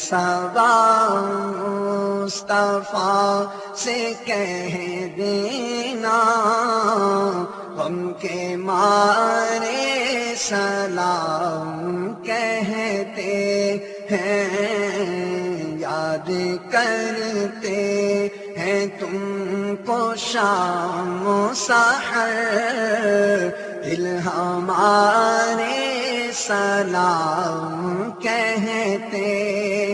سوا مصطفیٰ سے کہہ دینا، غم کے مارے سلام کہتے ہیں، یاد کرتے ہیں تم کو شام و سحر، دل ہمارے سلام کہتے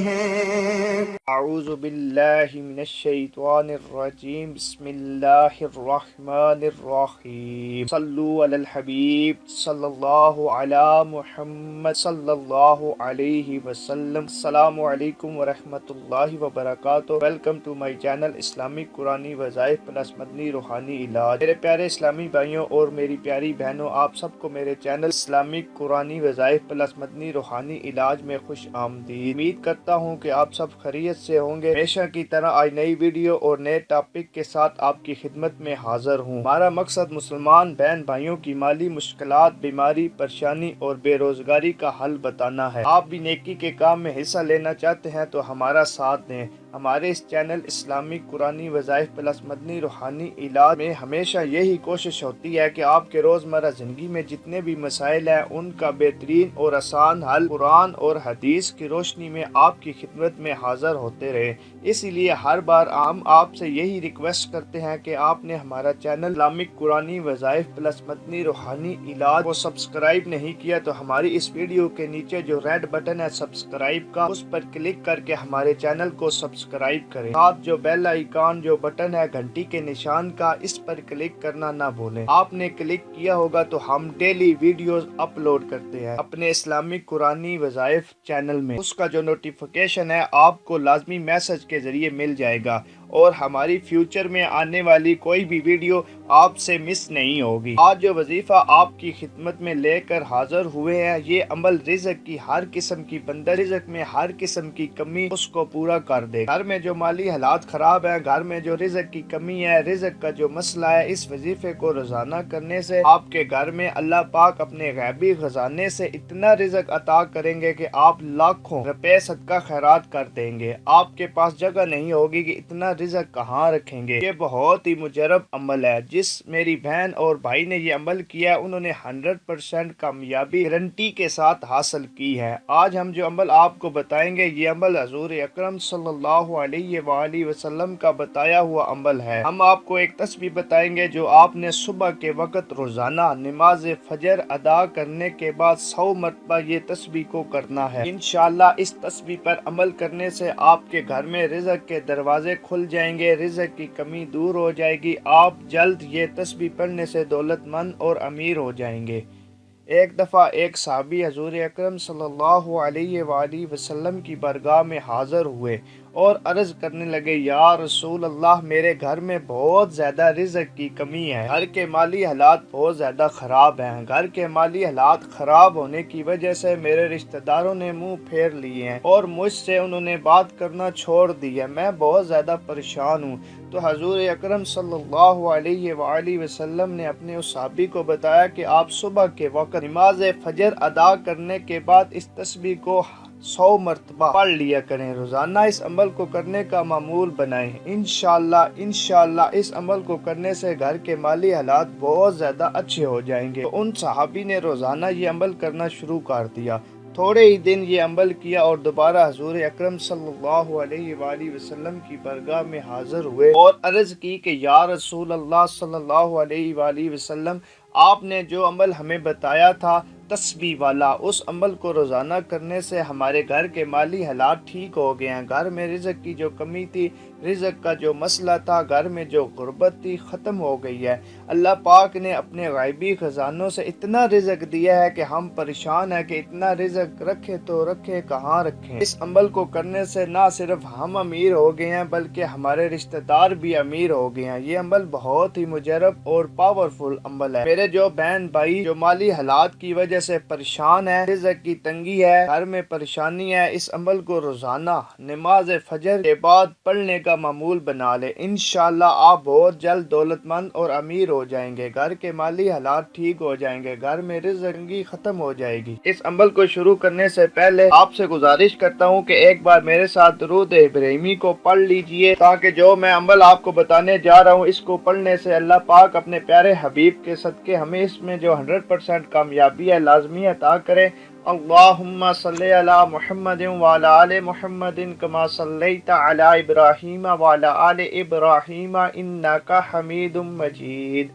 ہیں۔ اعوذ باللہ من الشیطان الرجیم، بسم اللہ الرحمن الرحیم، صلو علی الحبیب صلی اللہ علی محمد صلی اللہ علیہ وسلم۔ السلام علیکم ورحمۃ اللہ وبرکاتہ۔ Welcome to my channel Islamic قرآنی وظائف پلس مدنی روحانی علاج۔ میرے پیارے اسلامی بھائیوں اور میری پیاری بہنوں، آپ سب کو میرے چینل اسلامک قرآنی وظائف پلس مدنی روحانی علاج میں خوش آمدید۔ امید کرتا ہوں کہ آپ سب خیریت سے ہوں گے۔ ہمیشہ کی طرح آج نئی ویڈیو اور نئے ٹاپک کے ساتھ آپ کی خدمت میں حاضر ہوں۔ ہمارا مقصد مسلمان بہن بھائیوں کی مالی مشکلات، بیماری، پریشانی اور بے روزگاری کا حل بتانا ہے۔ آپ بھی نیکی کے کام میں حصہ لینا چاہتے ہیں تو ہمارا ساتھ دیں۔ ہمارے اس چینل اسلامک قرآنی وظائف پلس مدنی روحانی علاج میں ہمیشہ یہی کوشش ہوتی ہے کہ آپ کے روزمرہ زندگی میں جتنے بھی مسائل ہیں ان کا بہترین اور آسان حل قرآن اور حدیث کی روشنی میں آپ کی خدمت میں حاضر ہوتے رہے۔ اسی لیے ہر بار ہم آپ سے یہی ریکویسٹ کرتے ہیں کہ آپ نے ہمارا چینل اسلامک قرآنی وظائف پلس مدنی روحانی علاج کو سبسکرائب نہیں کیا تو ہماری اس ویڈیو کے نیچے جو ریڈ بٹن ہے سبسکرائب کا، اس پر کلک کر کے ہمارے چینل کو سبسکرائب کریں۔ ساتھ جو بیل آئیکن جو بٹن ہے گھنٹی کے نشان کا، اس پر کلک کرنا نہ بھولیں۔ آپ نے کلک کیا ہوگا تو ہم ڈیلی ویڈیوز اپلوڈ کرتے ہیں اپنے اسلامک قرآنی وظائف چینل میں، اس کا جو نوٹیفیکیشن ہے آپ کو لازمی میسج کے ذریعے مل جائے گا اور ہماری فیوچر میں آنے والی کوئی بھی ویڈیو آپ سے مس نہیں ہوگی۔ آج جو وظیفہ آپ کی خدمت میں لے کر حاضر ہوئے ہیں، یہ عمل رزق کی ہر قسم کی بندہ رزق میں ہر قسم کی کمی اس کو پورا کر دے۔ گھر میں جو مالی حالات خراب ہیں، گھر میں جو رزق کی کمی ہے، رزق کا جو مسئلہ ہے، اس وظیفے کو روزانہ کرنے سے آپ کے گھر میں اللہ پاک اپنے غیبی خزانے سے اتنا رزق عطا کریں گے کہ آپ لاکھوں روپے صدقہ خیرات کر دیں گے۔ آپ کے پاس جگہ نہیں ہوگی کہ اتنا رزق کہاں رکھیں گے۔ یہ بہت ہی مجرب عمل ہے۔ جس میری بہن اور بھائی نے یہ عمل کیا ہے انہوں نے 100% کامیابی گارنٹی کے ساتھ حاصل کی ہے۔ آج ہم جو عمل آپ کو بتائیں گے، یہ عمل حضور اکرم صلی اللہ علیہ وآلہ وسلم کا بتایا ہوا عمل ہے۔ ہم آپ کو ایک تسبیح بتائیں گے جو آپ نے صبح کے وقت روزانہ نماز فجر ادا کرنے کے بعد 100 مرتبہ یہ تسبیح کو کرنا ہے۔ انشاءاللہ اس تسبیح پر عمل کرنے سے آپ کے گھر میں رزق کے دروازے کھل جائیں گے، رزق کی کمی دور ہو جائے گی، آپ جلد یہ تسبیح پڑھنے سے دولت مند اور امیر ہو جائیں گے۔ ایک دفعہ ایک صحابی حضور اکرم صلی اللہ علیہ وآلہ وسلم کی بارگاہ میں حاضر ہوئے اور عرض کرنے لگے، یا رسول اللہ، میرے گھر میں بہت زیادہ رزق کی کمی ہے، گھر کے مالی حالات بہت زیادہ خراب ہیں، گھر کے مالی حالات خراب ہونے کی وجہ سے میرے رشتہ داروں نے منہ پھیر لیے ہیں اور مجھ سے انہوں نے بات کرنا چھوڑ دی ہے، میں بہت زیادہ پریشان ہوں۔ تو حضور اکرم صلی اللہ علیہ وآلہ وسلم نے اپنے اس صحابی کو بتایا کہ آپ صبح کے وقت نماز فجر ادا کرنے کے بعد اس تسبیح کو 100 مرتبہ پڑھ لیا کریں، روزانہ اس عمل کو کرنے کا معمول بنائیں۔ انشاءاللہ اس عمل کو کرنے سے گھر کے مالی حالات بہت زیادہ اچھے ہو جائیں گے۔ تو ان صحابی نے روزانہ یہ عمل کرنا شروع کر دیا۔ تھوڑے ہی دن یہ عمل کیا اور دوبارہ حضور اکرم صلی اللہ علیہ وآلہ وسلم کی بارگاہ میں حاضر ہوئے اور عرض کی کہ یا رسول اللہ صلی اللہ علیہ وآلہ وسلم، آپ نے جو عمل ہمیں بتایا تھا تسبیح والا، اس عمل کو روزانہ کرنے سے ہمارے گھر کے مالی حالات ٹھیک ہو گئے ہیں، گھر میں رزق کی جو کمی تھی، رزق کا جو مسئلہ تھا، گھر میں جو غربت تھی، ختم ہو گئی ہے۔ اللہ پاک نے اپنے غیبی خزانوں سے اتنا رزق دیا ہے کہ ہم پریشان ہیں کہ اتنا رزق رکھے تو رکھے کہاں رکھیں۔ اس عمل کو کرنے سے نہ صرف ہم امیر ہو گئے ہیں بلکہ ہمارے رشتہ دار بھی امیر ہو گئے ہیں۔ یہ عمل بہت ہی مجرب اور پاورفل عمل ہے۔ میرے جو بہن بھائی جو مالی حالات کی وجہ وجہ سے پریشان ہے، رزق کی تنگی ہے، گھر میں پریشانی ہے، اس عمل کو روزانہ نماز فجر کے بعد پڑھنے کا معمول بنا لے، انشاءاللہ آپ بہت جلد دولت مند اور امیر ہو جائیں گے، گھر کے مالی حالات ٹھیک ہو جائیں گے، گھر میں رزق تنگی ختم ہو جائے گی۔ اس عمل کو شروع کرنے سے پہلے آپ سے گزارش کرتا ہوں کہ ایک بار میرے ساتھ درود ابراہیمی کو پڑھ لیجئے، تاکہ جو میں عمل آپ کو بتانے جا رہا ہوں اس کو پڑھنے سے اللہ پاک اپنے پیارے حبیب کے صدقے ہمیں اس میں جو 100% کامیابی ہے لازمی عطا کرے۔ اللہم صلی علی محمد وعلی آل محمد کما صلیت علی ابراہیم وعلی آل ابراہیم انک حمید مجید۔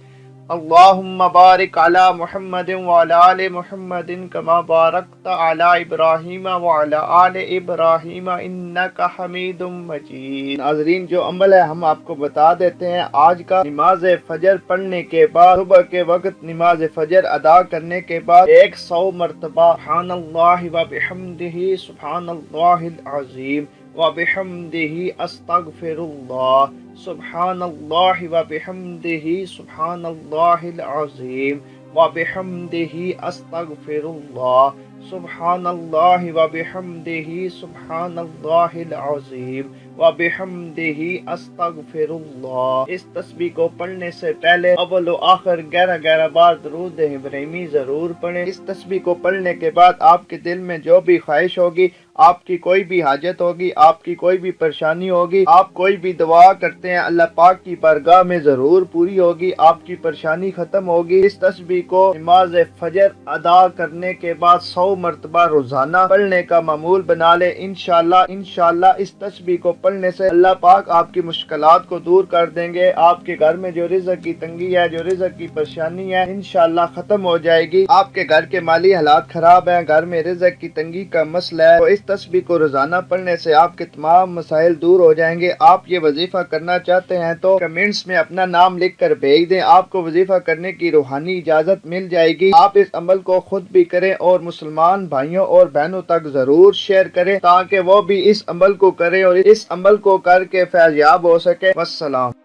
اللہم بارک علی محمد وعلی آل محمد کما بارکت علی ابراہیم وعلی آل ابراہیم انک حمید مجید۔ ناظرین، جو عمل ہے ہم آپ کو بتا دیتے ہیں آج کا۔ نماز فجر پڑھنے کے بعد، صبح کے وقت نماز فجر ادا کرنے کے بعد 100 مرتبہ سبحان اللہ وبحمدہ سبحان اللہ العظیم وبحمدہ استغفر اللہ، سبحان اللہ وبحمدہ سبحان اللہ العظیم وبحمدہ استغفر اللہ، سبحان اللہ وبحمدہ سبحان اللہ العظیم وبحمدہ استغفر اللہ۔ اس تسبیح کو پڑھنے سے پہلے اول و آخر 11 بار درود ابراہیمی ضرور پڑھیں۔ اس تسبیح کو پڑھنے کے بعد آپ کے دل میں جو بھی خواہش ہوگی، آپ کی کوئی بھی حاجت ہوگی، آپ کی کوئی بھی پریشانی ہوگی، آپ کوئی بھی دعا کرتے ہیں اللہ پاک کی بارگاہ میں ضرور پوری ہوگی، آپ کی پریشانی ختم ہوگی۔ اس تسبیح کو نماز فجر ادا کرنے کے بعد 100 مرتبہ روزانہ پڑھنے کا معمول بنا لے، انشاءاللہ اس تسبیح کو پڑھنے سے اللہ پاک آپ کی مشکلات کو دور کر دیں گے، آپ کے گھر میں جو رزق کی تنگی ہے، جو رزق کی پریشانی ہے، انشاءاللہ ختم ہو جائے گی۔ آپ کے گھر کے مالی حالات خراب ہیں، گھر میں رزق کی تنگی کا مسئلہ ہے، تو اس تسبیح کو روزانہ پڑھنے سے آپ کے تمام مسائل دور ہو جائیں گے۔ آپ یہ وظیفہ کرنا چاہتے ہیں تو کمنٹس میں اپنا نام لکھ کر بھیج دیں، آپ کو وظیفہ کرنے کی روحانی اجازت مل جائے گی۔ آپ اس عمل کو خود بھی کریں اور مسلمان بھائیوں اور بہنوں تک ضرور شیئر کریں، تاکہ وہ بھی اس عمل کو کریں اور اس عمل کو کر کے فیض یاب ہو سکے۔ والسلام۔